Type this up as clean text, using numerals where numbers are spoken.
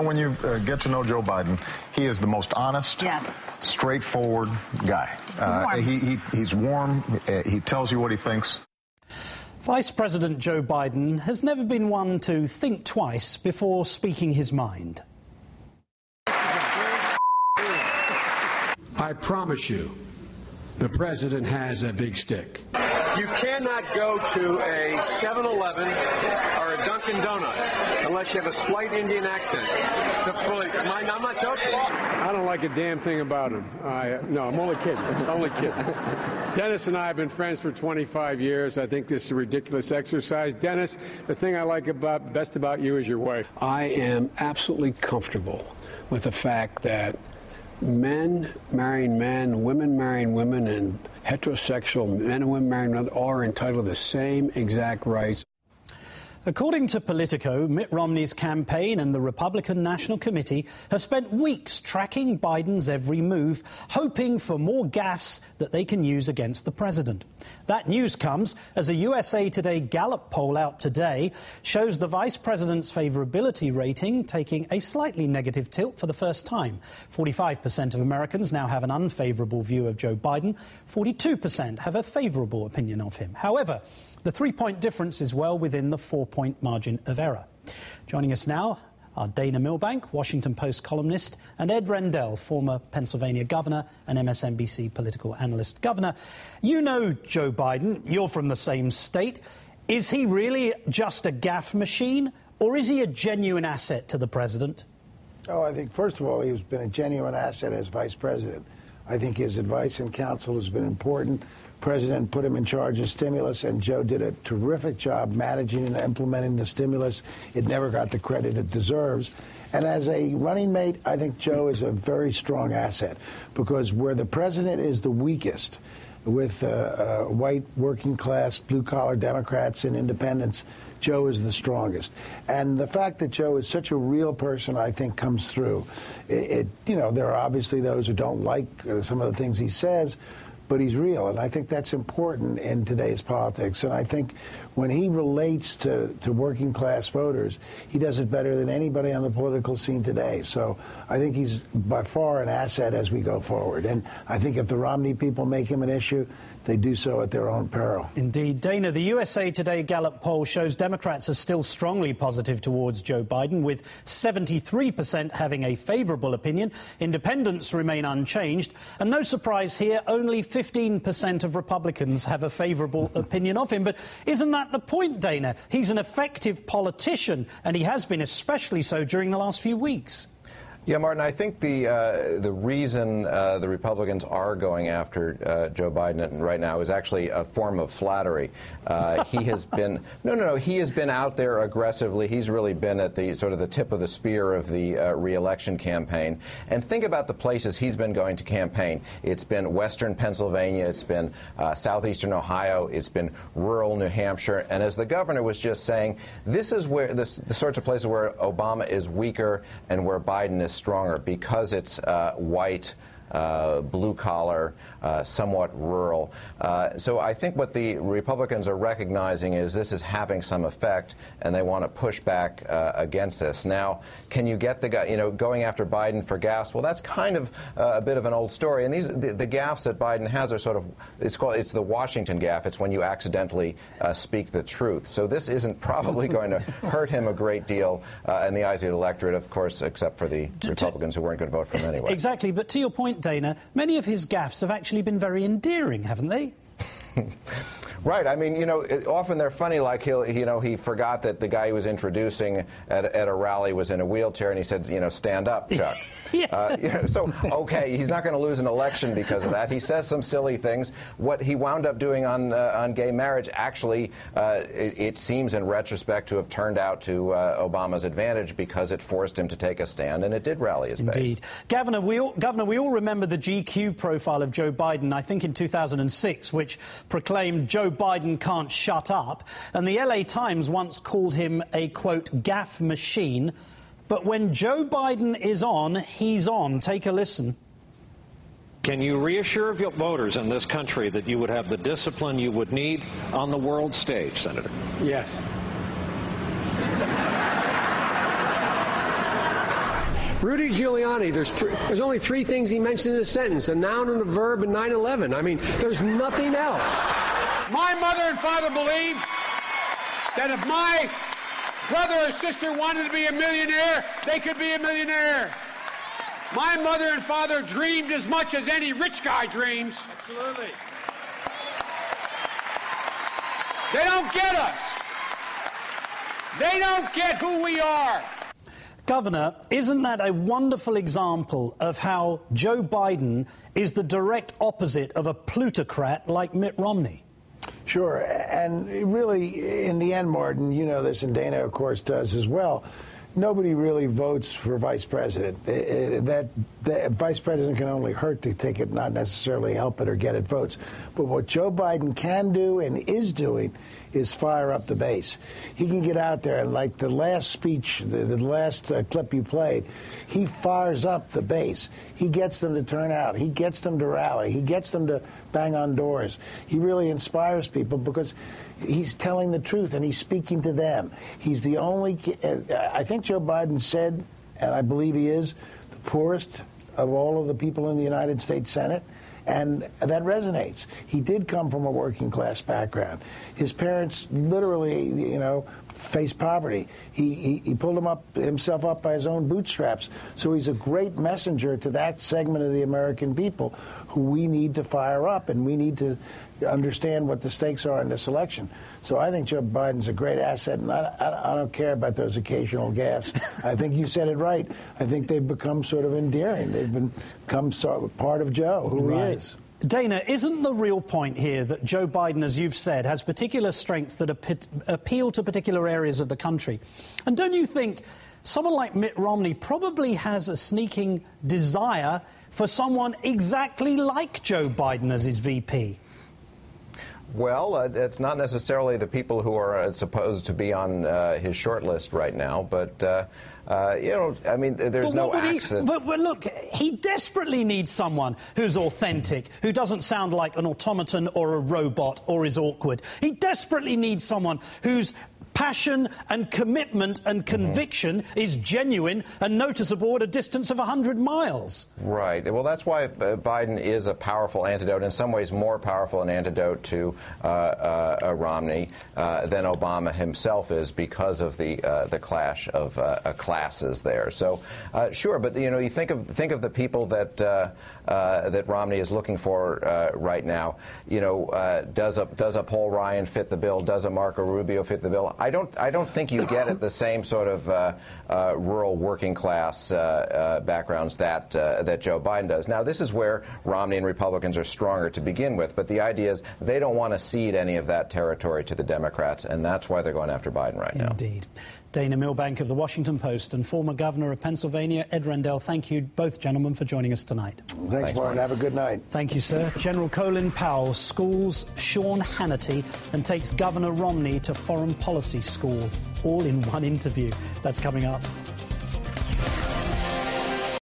When you get to know Joe Biden, he is the most honest, straightforward guy. He's warm. He tells you what he thinks. Vice President Joe Biden has never been one to think twice before speaking his mind. I promise you, the president has a big stick. You cannot go to a 7-Eleven or a Dunkin' Donuts unless you have a slight Indian accent. I'm not joking. I don't like a damn thing about him. No, I'm only kidding. Only kidding. Dennis and I have been friends for 25 years. I think this is a ridiculous exercise. Dennis, the thing I like best about you is your wife. I am absolutely comfortable with the fact that men marrying men, women marrying women, and heterosexual men and women marrying others all are entitled to the same exact rights. According to Politico, Mitt Romney's campaign and the Republican National Committee have spent weeks tracking Biden's every move, hoping for more gaffes that they can use against the president. That news comes as a USA Today Gallup poll out today shows the vice president's favorability rating taking a slightly negative tilt for the first time. 45% of Americans now have an unfavorable view of Joe Biden. 42% have a favorable opinion of him. However, the 3-point difference is well within the 4-point margin of error. Joining us now are Dana Milbank, Washington Post columnist, and Ed Rendell, former Pennsylvania governor and MSNBC political analyst. Governor, you know Joe Biden. You're from the same state. Is he really just a gaffe machine, or is he a genuine asset to the president? Oh, I think, first of all, he's been a genuine asset as vice president. I think his advice and counsel has been important. President put him in charge of stimulus, and Joe did a terrific job managing and implementing the stimulus. It never got the credit it deserves. And as a running mate, I think Joe is a very strong asset, because where the president is the weakest, with white working class, blue-collar Democrats and independents, Joe is the strongest. And the fact that Joe is such a real person, I think, comes through. You know, there are obviously those who don't like some of the things he says, but he's real, and I think that's important in today's politics. And I think when he relates to working class voters, he does it better than anybody on the political scene today. So I think he's by far an asset as we go forward. And I think if the Romney people make him an issue, they do so at their own peril. Indeed. Dana, the USA Today Gallup poll shows Democrats are still strongly positive towards Joe Biden, with 73% having a favourable opinion. Independents remain unchanged. And no surprise here, only 15% of Republicans have a favourable opinion of him. But isn't that the point, Dana? He's an effective politician, and he has been especially so during the last few weeks. Yeah, Martin, I think the reason the Republicans are going after Joe Biden right now is actually a form of flattery. He has been he has been out there aggressively. He's really been at the sort of the tip of the spear of the re-election campaign. And think about the places he's been going to campaign. It's been western Pennsylvania. It's been southeastern Ohio. It's been rural New Hampshire. And as the governor was just saying, this is where the sorts of places where Obama is weaker and where Biden is stronger, because it's white, blue-collar, somewhat rural. So I think what the Republicans are recognizing is this is having some effect, and they want to push back against this. Now, can you get the guy, going after Biden for gaffes? Well, that's kind of a bit of an old story. And the gaffes that Biden has are sort of, it's the Washington gaffe. It's when you accidentally speak the truth. So this isn't probably going to hurt him a great deal in the eyes of the electorate, of course, except for the Republicans who weren't going to vote for him anyway. Exactly. But to your point, Dana, many of his gaffes have actually been very endearing, haven't they? Right. I mean, often they're funny, like he forgot that the guy he was introducing at a rally was in a wheelchair, and he said, stand up, Chuck. So, okay, he's not going to lose an election because of that. He says some silly things. What he wound up doing on gay marriage, actually, it seems in retrospect to have turned out to Obama's advantage, because it forced him to take a stand, and it did rally his base. Indeed. Governor, we all remember the GQ profile of Joe Biden, I think in 2006, which proclaimed Joe Biden can't shut up, and the LA Times once called him a, quote, gaffe machine. But when Joe Biden is on, he's on. Take a listen. Can you reassure your voters in this country that you would have the discipline you would need on the world stage, Senator? Yes. Rudy Giuliani, there's only 3 things he mentioned in a sentence, a noun and a verb and 9/11. I mean, there's nothing else. My mother and father believed that if my brother or sister wanted to be a millionaire, they could be a millionaire. My mother and father dreamed as much as any rich guy dreams. Absolutely. They don't get us. They don't get who we are. Governor, isn't that a wonderful example of how Joe Biden is the direct opposite of a plutocrat like Mitt Romney? Sure, and really, in the end, Martin, you know this, and Dana, of course, does as well. Nobody really votes for vice president. That vice president can only hurt the ticket, not necessarily help it or get it votes. But what Joe Biden can do and is doing is fire up the base. He can get out there, and like the last speech, the last clip you played, he fires up the base. He gets them to turn out. He gets them to rally. He gets them to bang on doors. He really inspires people because he's telling the truth and he's speaking to them. He's the only, I think Joe Biden said, and I believe he is, the poorest of all of the people in the United States Senate. And that resonates. He did come from a working class background. His parents literally, you know, faced poverty. He pulled himself up by his own bootstraps. So he's a great messenger to that segment of the American people who we need to fire up, and we need to understand what the stakes are in this election. So I think Joe Biden's a great asset, and I don't care about those occasional gaffes. I think you said it right. I think they've become sort of endearing. They've become sort of part of Joe, who he is. Dana, isn't the real point here that Joe Biden, as you've said, has particular strengths that appeal to particular areas of the country? And don't you think someone like Mitt Romney probably has a sneaking desire for someone exactly like Joe Biden as his VP? Well, it's not necessarily the people who are supposed to be on his short list right now, but, you know, I mean, there's no accident. But look, he desperately needs someone who's authentic, who doesn't sound like an automaton or a robot or is awkward. He desperately needs someone whose passion and commitment and conviction is genuine and noticeable at a distance of 100 miles. Right. Well, that's why Biden is a powerful antidote, in some ways more powerful an antidote to Romney than Obama himself is, because of the clash of classes there. So, sure, but you know, you think of the people that that Romney is looking for right now. You know, does a Paul Ryan fit the bill? Does a Marco Rubio fit the bill? I don't think you get at the same sort of rural working class backgrounds that Joe Biden does. Now, this is where Romney and Republicans are stronger to begin with, but the idea is they don't want to cede any of that territory to the Democrats, and that's why they're going after Biden right now. Indeed. Dana Milbank of The Washington Post and former governor of Pennsylvania, Ed Rendell, thank you both, gentlemen, for joining us tonight. Thanks, Martin. Have a good night. Thank you, sir. General Colin Powell schools Sean Hannity and takes Governor Romney to foreign policy school, all in one interview. That's coming up.